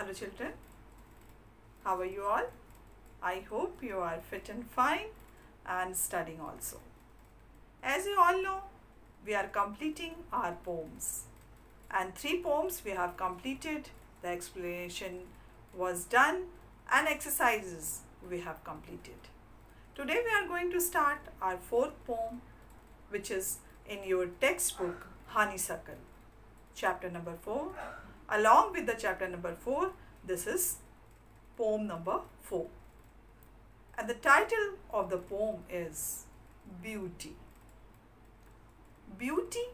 Hello children, how are you all? I hope you are fit and fine and studying also. As you all know, we are completing our poems and 3 poems we have completed, the explanation was done and exercises we have completed. Today we are going to start our 4th poem, which is in your textbook Honeysuckle, chapter number 4. Along with the chapter number 4, this is poem number 4. And the title of the poem is Beauty. Beauty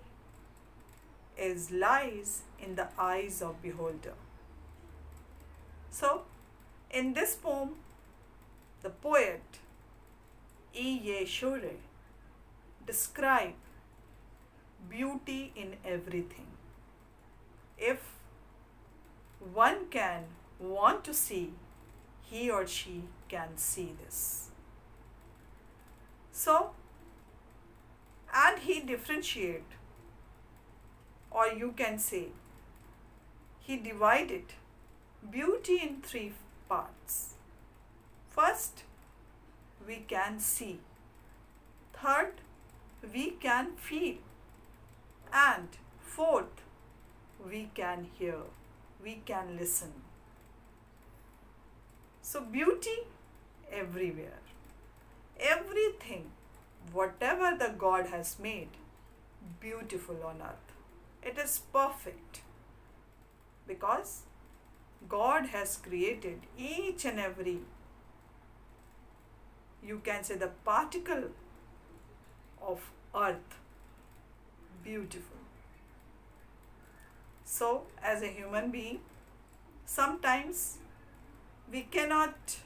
lies in the eyes of beholder. So, in this poem, the poet E. Shure describe beauty in everything. If one can want to see, he or she can see this. So, and he differentiate, or you can say, he divided beauty in 3 parts. First, we can see. Third, we can feel. And fourth, we can hear, we can listen. So beauty everywhere. Everything, whatever the God has made, beautiful on earth. It is perfect because God has created each and every, you can say, the particle of earth beautiful. So, as a human being, sometimes we cannot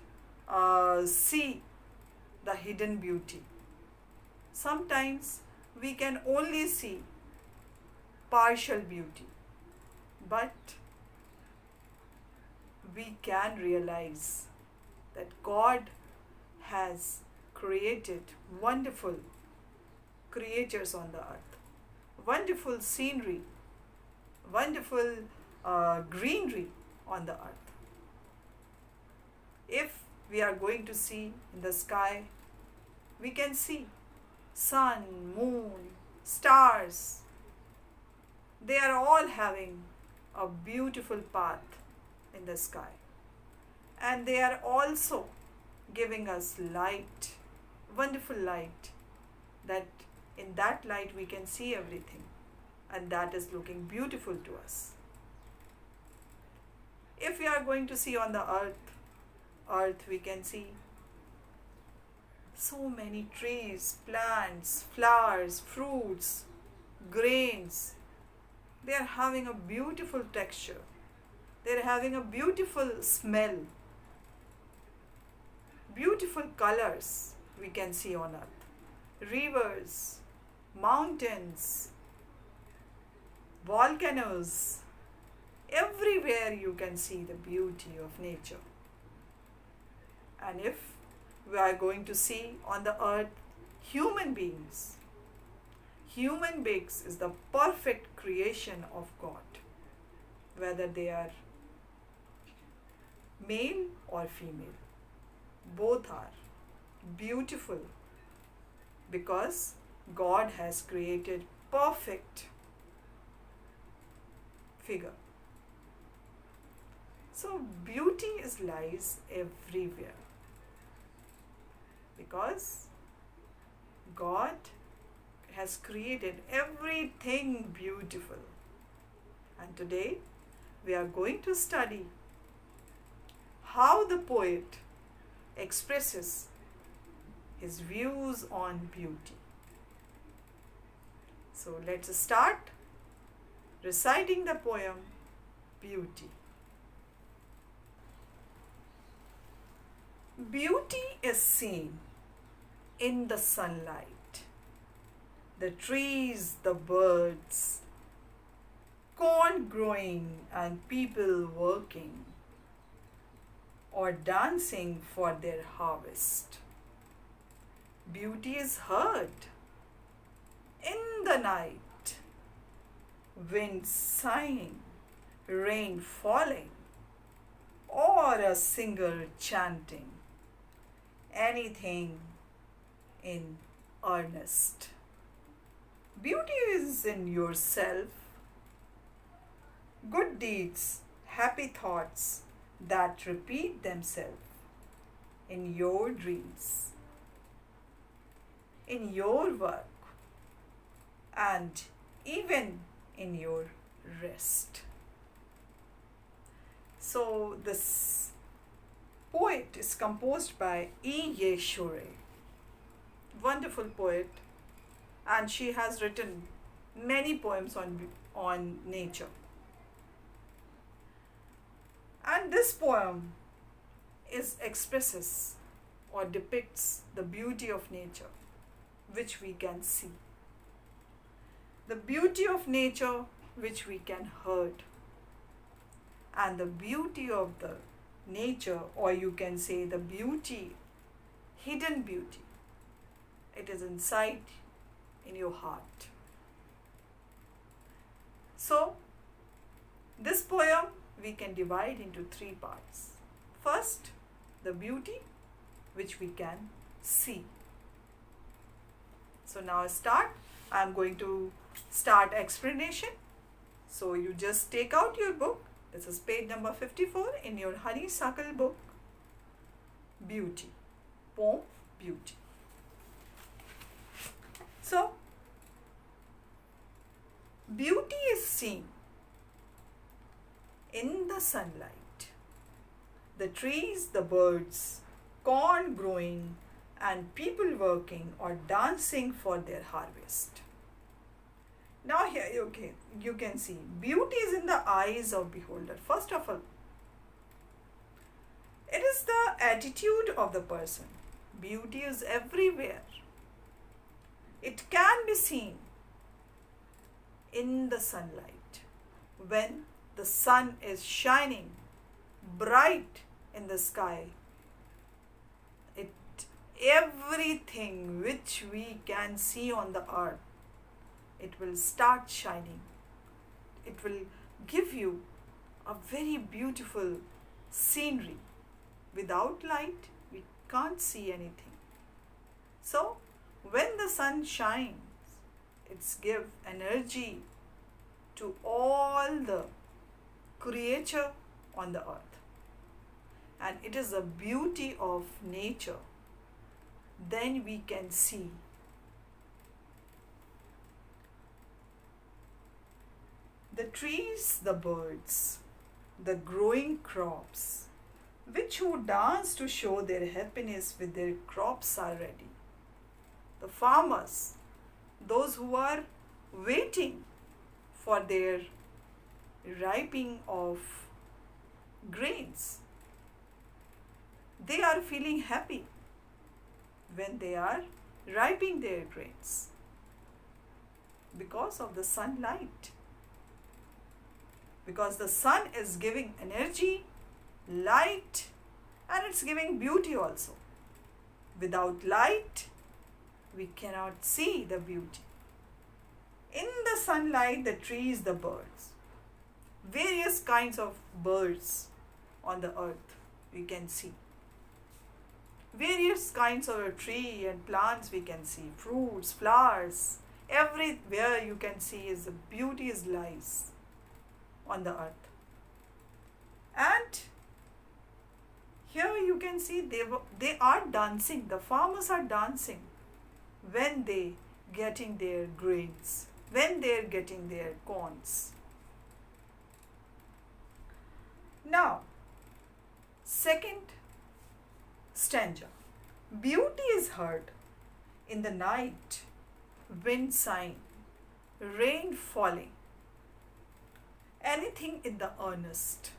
see the hidden beauty. Sometimes we can only see partial beauty, but we can realize that God has created wonderful creatures on the earth, wonderful scenery, wonderful greenery on the earth. If we are going to see in the sky, we can see sun, moon, stars. They are all having a beautiful path in the sky. And they are also giving us light, wonderful light, that in that light we can see everything, and that is looking beautiful to us. If we are going to see on the earth we can see so many trees, plants, flowers, fruits, grains. They are having a beautiful texture. They are having a beautiful smell. Beautiful colors we can see on earth. Rivers, mountains, volcanoes. Everywhere you can see the beauty of nature. And if we are going to see on the earth human beings is the perfect creation of God, whether they are male or female. Both are beautiful because God has created perfect figure. So beauty lies everywhere because God has created everything beautiful. And today we are going to study how the poet expresses his views on beauty. So let's start reciting the poem Beauty. Beauty is seen in the sunlight, the trees, the birds, corn growing and people working or dancing for their harvest. Beauty is heard in the night, wind sighing, rain falling, or a singer chanting anything in earnest. Beauty is in yourself, good deeds, happy thoughts that repeat themselves in your dreams, in your work, and even in your rest. So, this poet is composed by E. Yeshure, wonderful poet, and she has written many poems on nature. And this poem expresses or depicts the beauty of nature which we can see, the beauty of nature which we can hurt, and the beauty of the nature, or you can say the beauty, hidden beauty. It is inside in your heart. So, this poem we can divide into three parts. First, the beauty which we can see. So now I am going to start explanation. So you just take out your book. This is page number 54 in your honeysuckle book. Beauty. Poem Beauty. So, beauty is seen in the sunlight. The trees, the birds, corn growing, and people working or dancing for their harvest. Now here you can see beauty is in the eyes of beholder. First of all, it is the attitude of the person. Beauty is everywhere. It can be seen in the sunlight when the sun is shining bright in the sky. Everything which we can see on the earth, it will start shining. It will give you a very beautiful scenery. Without light, we can't see anything. So, when the sun shines, it's give energy to all the creature on the earth. And it is the beauty of nature. Then we can see the trees, the birds, the growing crops, which who dance to show their happiness with their crops are ready. The farmers, those who are waiting for their ripening of grains, they are feeling happy when they are ripening their grains because of the sunlight. Because the sun is giving energy, light, and it's giving beauty also. Without light, we cannot see the beauty. In the sunlight, the trees, the birds, various kinds of birds on the earth we can see. Various kinds of tree and plants we can see, fruits, flowers, everywhere you can see is the beauty is lies on the earth. And here you can see they are dancing, the farmers are dancing when they getting their grains, when they are getting their corns. Now, second stanza. Beauty is heard in the night, wind sighing, rain falling, anything in the earnest,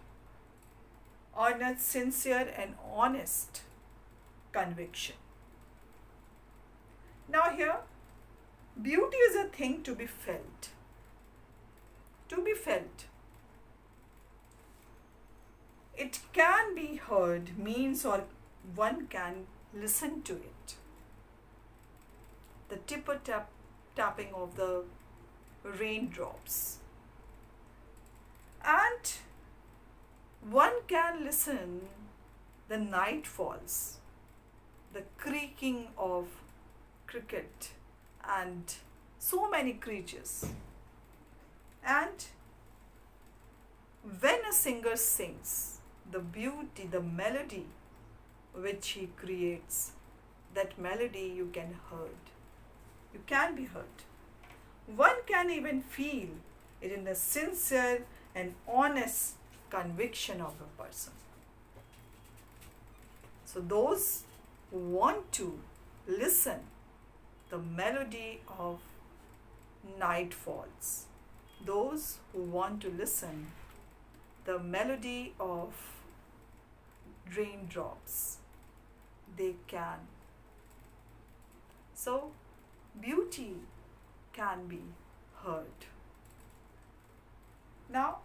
sincere and honest conviction. Now here, beauty is a thing to be felt. To be felt. It can be heard means or one can listen to it. The tapping of the raindrops. And One can listen the night falls, the creaking of cricket and so many creatures. And when a singer sings, the beauty, the melody which he creates, that melody you can heard. You can be heard. One can even feel it in the sincere and honest conviction of a person. So those who want to listen the melody of night falls, those who want to listen the melody of raindrops, they can. So beauty can be heard. Now,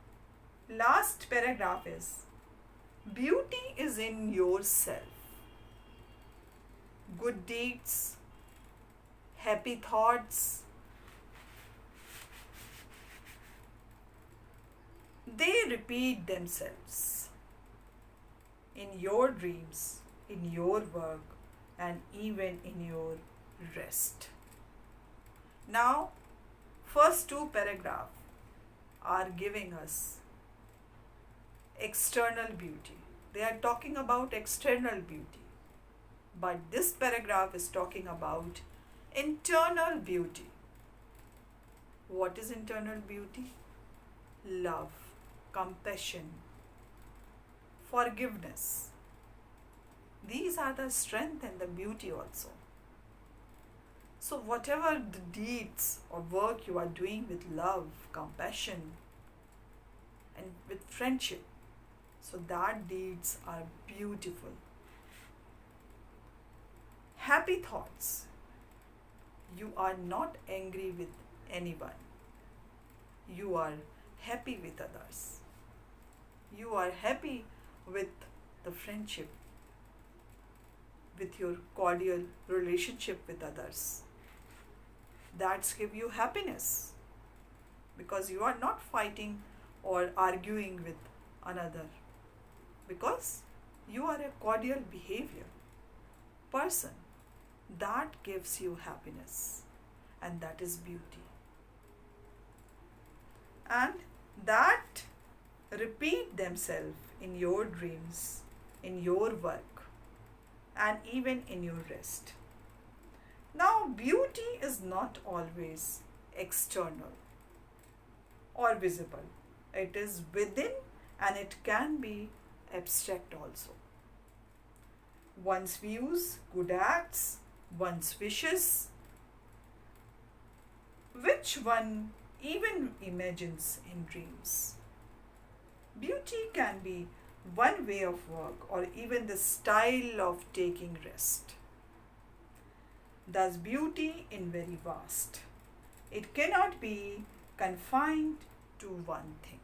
last paragraph is beauty is in yourself. Good deeds, happy thoughts, they repeat themselves in your dreams, in your work, and even in your rest. Now, first two paragraphs are giving us external beauty. They are talking about external beauty. But this paragraph is talking about internal beauty. What is internal beauty? Love, compassion, forgiveness. These are the strength and the beauty also. So whatever the deeds or work you are doing with love, compassion, and with friendship, so that deeds are beautiful. Happy thoughts. You are not angry with anyone. You are happy with others. You are happy with the friendship, with your cordial relationship with others. That's give you happiness because you are not fighting or arguing with another, because you are a cordial behavior person. That gives you happiness, and that is beauty. And that repeat themselves in your dreams, in your work, and even in your rest. Now, beauty is not always external or visible. It is within, and it can be abstract also. One's views, good acts, one's wishes, which one even imagines in dreams. Beauty can be one way of work or even the style of taking rest. Thus, beauty in very vast. It cannot be confined to one thing.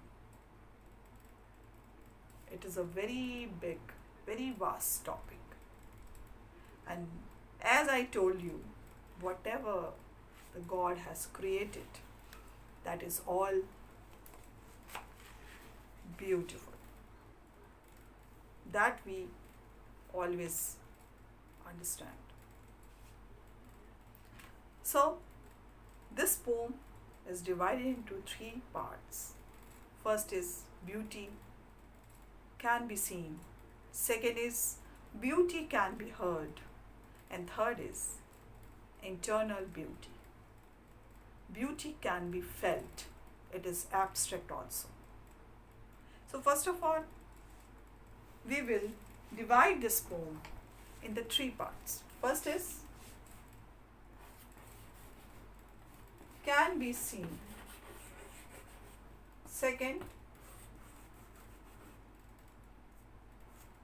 It is a very big, very vast topic. And as I told you, whatever the God has created, that is all beautiful. That we always understand. So, this poem is divided into three parts. First is beauty can be seen. Second is beauty can be heard. And third is internal beauty. Beauty can be felt. It is abstract also. So first of all, we will divide this poem into three parts. First is can be seen. Second,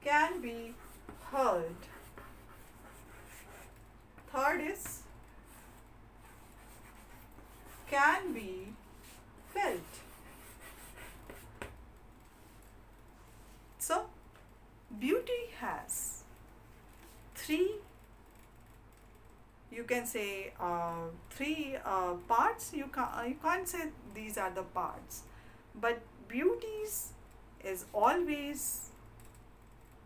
can be heard. Third is can be felt. So, beauty has three, you can say three parts. You can't say these are the parts, but beauty is always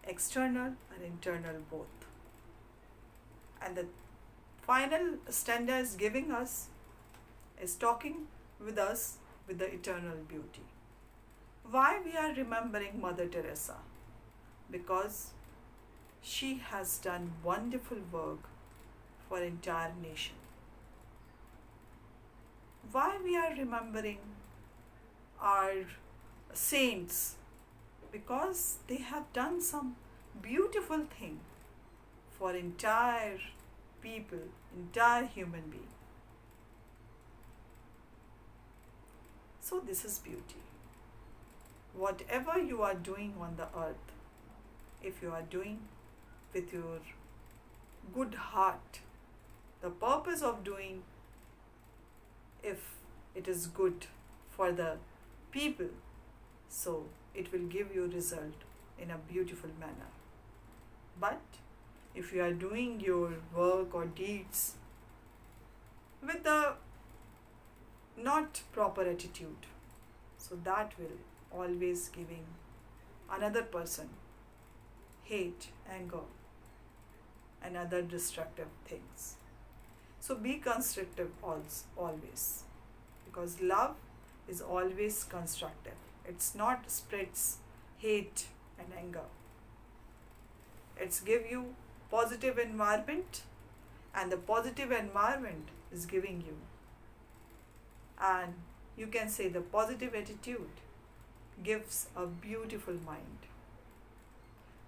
external and internal both. And the final stanza is giving us, is talking with us with the eternal beauty. Why we are remembering Mother Teresa? Because she has done wonderful work for entire nation. Why we are remembering our saints? Because they have done some beautiful thing for entire people, entire human being. So this is beauty. Whatever you are doing on the earth, if you are doing with your good heart, the purpose of doing, if it is good for the people, so it will give you result in a beautiful manner. But if you are doing your work or deeds with the not proper attitude, so that will always giving another person hate, anger, and other destructive things. So be constructive always, because love is always constructive. It's not spreads hate and anger. It's give you positive environment, and the positive environment is giving you, and you can say the positive attitude gives a beautiful mind.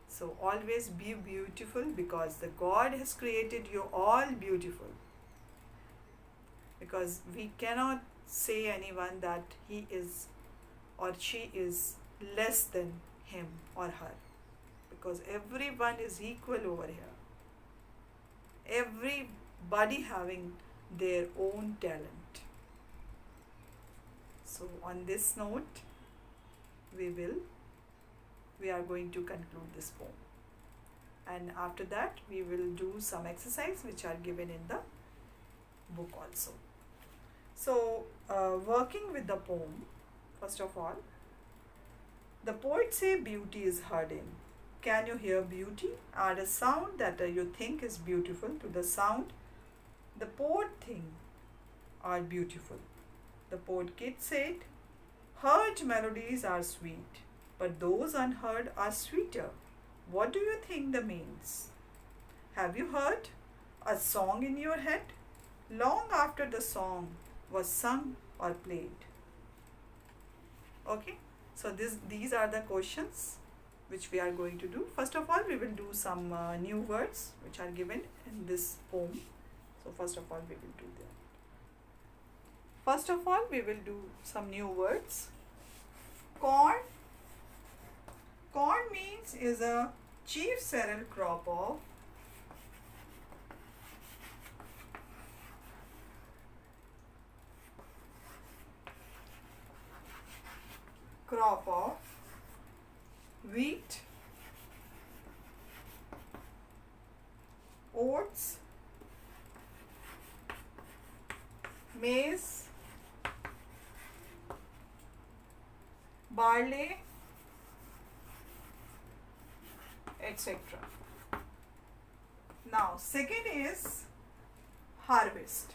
So always be beautiful, because the God has created you all beautiful. Because we cannot say anyone that he is or she is less than him or her, because everyone is equal over here. Everybody having their own talent. So on this note, we are going to conclude this poem, and after that we will do some exercise which are given in the book also. So working with the poem, first of all, the poet say beauty is heard in. Can you hear beauty? Add a sound that you think is beautiful to the sound the poet think are beautiful. The poet Kid said, heard melodies are sweet, but those unheard are sweeter. What do you think the means? Have you heard a song in your head long after the song was sung or played? Okay, so these are the questions which we are going to do. First of all, we will do some new words which are given in this poem. So first of all, we will do that. First of all, we will do some new words. Corn. Corn means is a chief cereal crop of wheat, oats, maize, barley, etc. Now, second is harvest.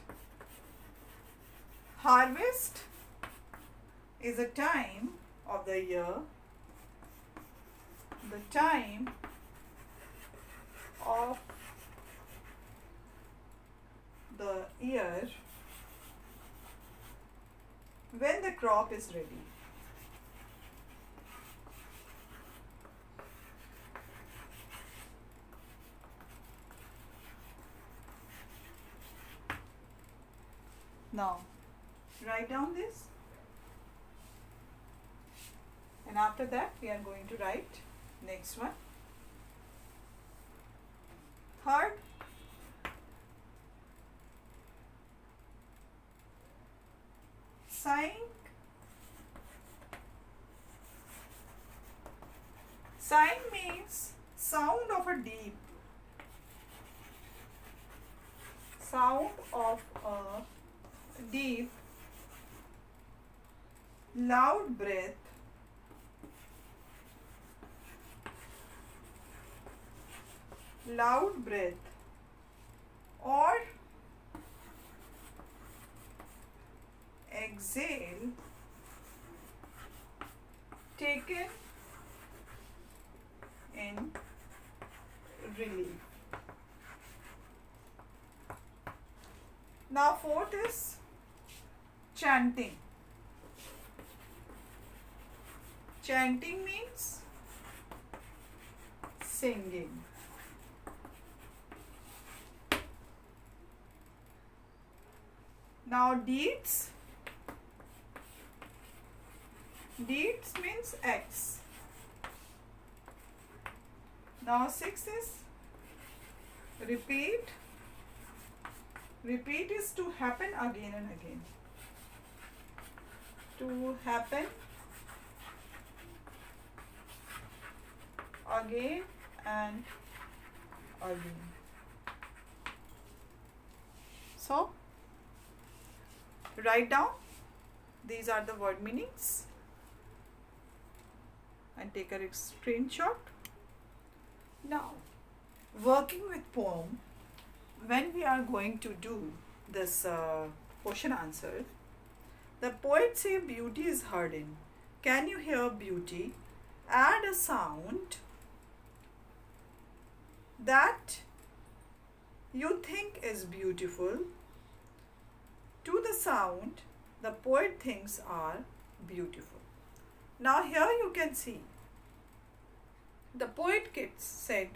Harvest is a time of the year, the time of the year when the crop is ready. Now, write down this, and after that we are going to write next one. Third, sighing. Sighing means sound of a deep, loud breath loud breath or exhale taken in relief. Now fourth is chanting. Chanting means singing. Now deeds. Deeds means acts. Now sixth is repeat. Repeat is to happen again and again. To happen again and again. So, write down these are the word meanings and take a screenshot. Now, working with poem, when we are going to do this question answer, the poet say beauty is heard in. Can you hear beauty? Add a sound that you think is beautiful to the sound the poet thinks are beautiful. Now here you can see the poet kids said,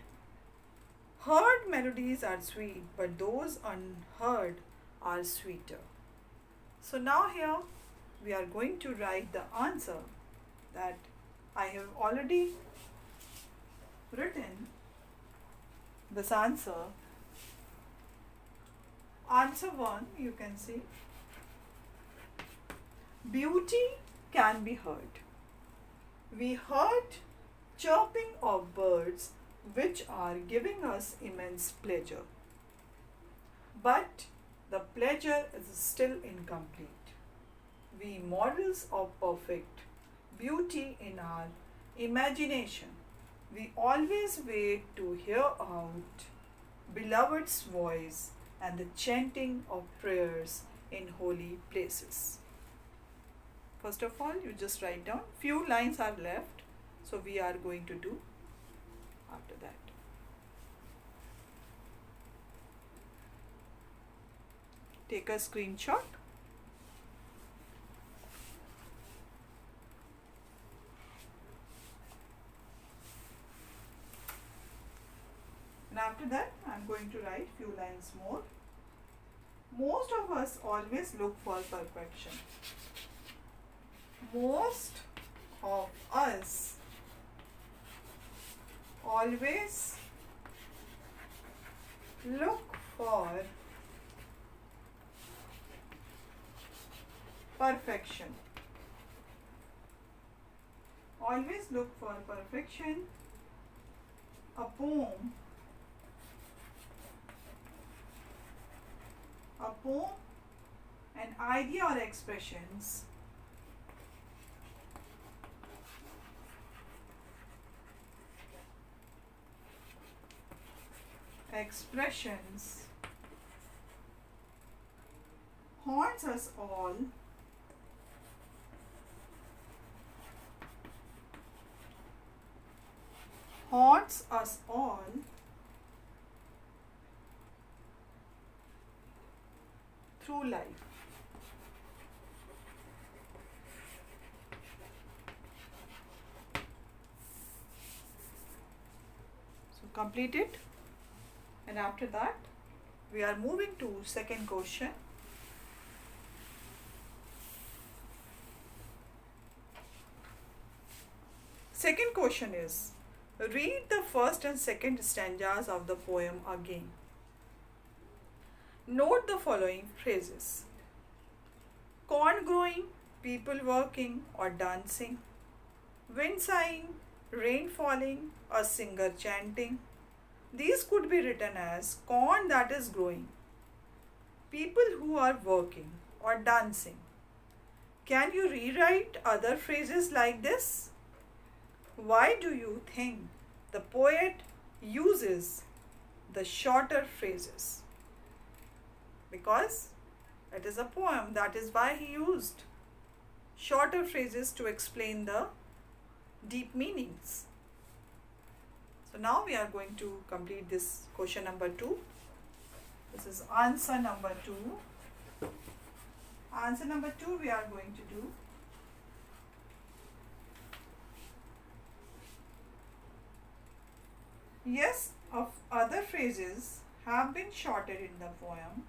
heard melodies are sweet, but those unheard are sweeter. So now here we are going to write the answer that I have already written this answer. Answer 1, you can see, beauty can be heard. We heard chirping of birds which are giving us immense pleasure. But the pleasure is still incomplete. We models of perfect beauty in our imagination. We always wait to hear out beloved's voice and the chanting of prayers in holy places. First of all, you just write down. Few lines are left, so we are going to do after that. Take a screenshot. And after that, I am going to write few lines more. Most of us always look for perfection. Most of us always look for perfection. Always look for perfection. A poem. A poem, an idea or expressions haunts us all through life. So complete it, and after that we are moving to second question. Second question is, read the first and second stanzas of the poem again. Note the following phrases: corn growing, people working or dancing, wind sighing, rain falling, a singer chanting. These could be written as corn that is growing, people who are working or dancing. Can you rewrite other phrases like this? Why do you think the poet uses the shorter phrases because it is a poem. That is why he used shorter phrases to explain the deep meanings. So now we are going to complete this question number 2. This is answer number 2. Answer number 2 we are going to do. Yes, of other phrases have been shorted in the poem.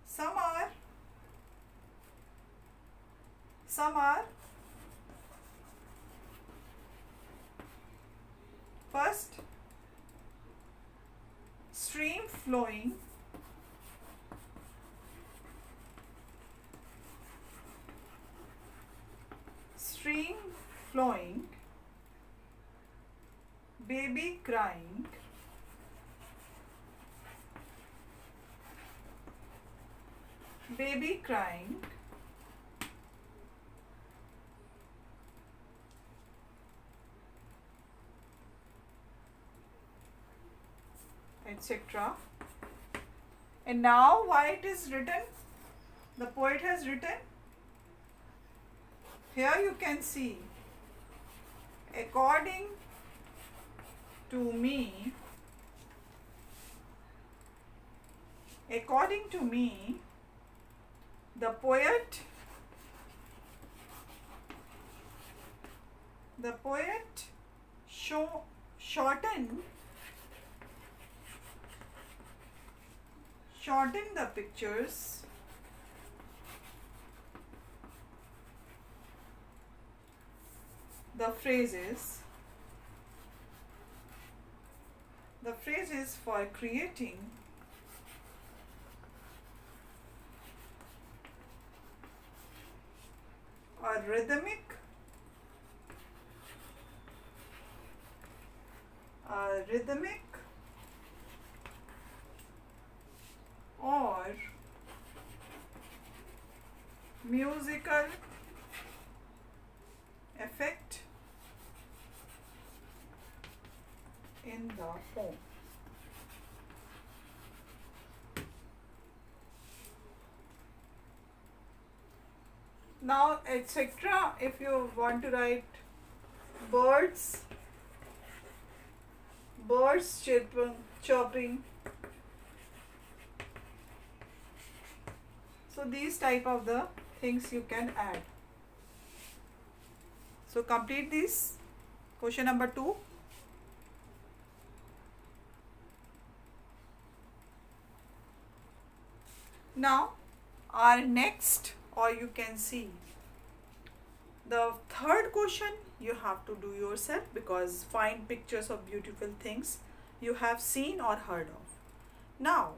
Some are first, stream flowing, stream flowing, baby crying, baby crying, etc. And now why it is written, the poet has written, here you can see, according to me, the poet shorten the pictures, the phrases for creating a rhythmic or musical effect in the poem. Now, etc. If you want to write birds chirping. So these type of the things you can add. So complete this question number 2. Now our next, or you can see the third question you have to do yourself, because find pictures of beautiful things you have seen or heard of. Now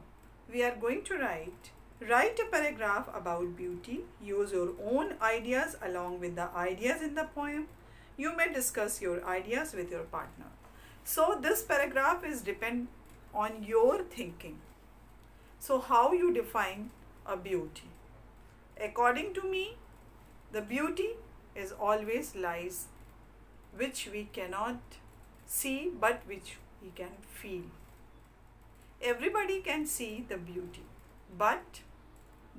we are going to write a paragraph about beauty. Use your own ideas along with the ideas in the poem. You may discuss your ideas with your partner. So this paragraph is depend on your thinking. So how you define a beauty? According to me, the beauty is always lies which we cannot see but which we can feel. Everybody can see the beauty, but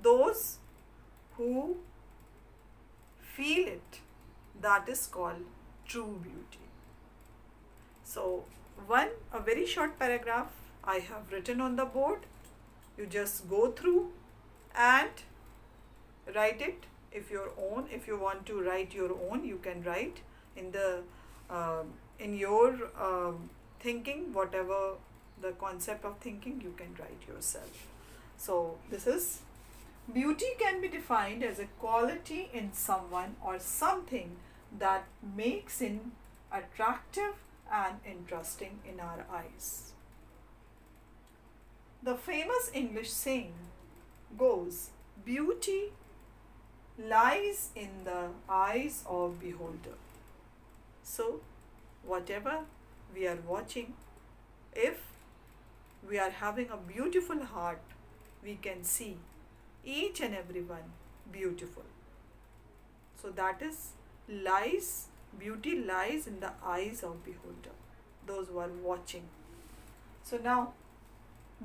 those who feel it, that is called true beauty. So a very short paragraph I have written on the board. You just go through and write it if your own. If you want to write your own, you can write in the in your thinking, whatever the concept of thinking, you can write yourself. So this is, beauty can be defined as a quality in someone or something that makes it attractive and interesting in our eyes. The famous English saying goes, beauty lies in the eyes of beholder. So whatever we are watching, if we are having a beautiful heart, we can see each and every one beautiful. So that is beauty lies in the eyes of beholder, those who are watching. So now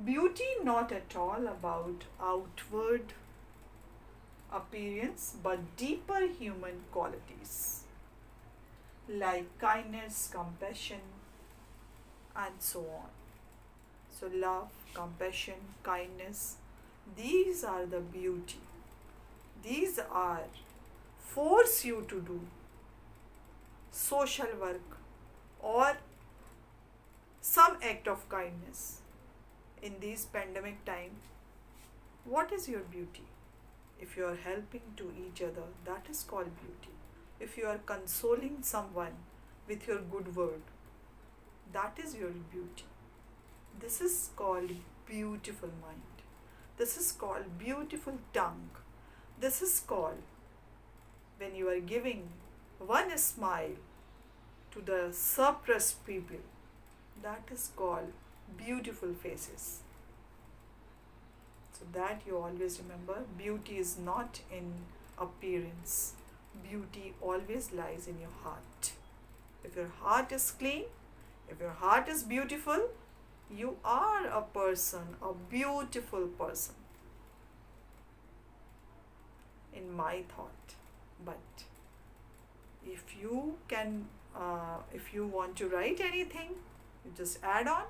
Beauty not at all about outward appearance but deeper human qualities like kindness, compassion, and so on. So, love, compassion, kindness, these are the beauty. These are force you to do social work or some act of kindness in these pandemic time. What is your beauty? If you are helping to each other, that is called beauty. If you are consoling someone with your good word, that is your beauty. This is called beautiful mind. This is called beautiful tongue. This is called when you are giving one smile to the suppressed people. That is called beautiful faces. So that you always remember, beauty is not in appearance. Beauty always lies in your heart. If your heart is clean, if your heart is beautiful, you are a person, a beautiful person, in my thought. But if you want to write anything, you just add on,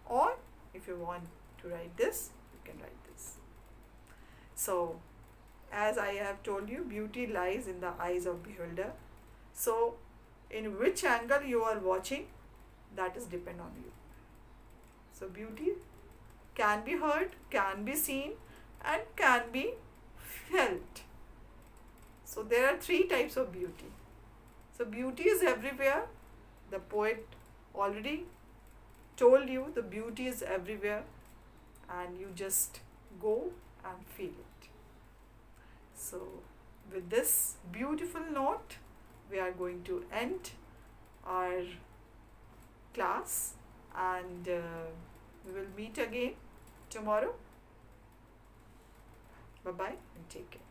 or if you want to write this, you can write this. So, as I have told you, beauty lies in the eyes of beholder. So, in which angle you are watching, that is depend on you. So, beauty can be heard, can be seen, and can be felt. So, there are three types of beauty. So, beauty is everywhere. The poet already told you the beauty is everywhere, and you just go and feel it. So, with this beautiful note, we are going to end our class, and we will meet again tomorrow. Bye bye and take care.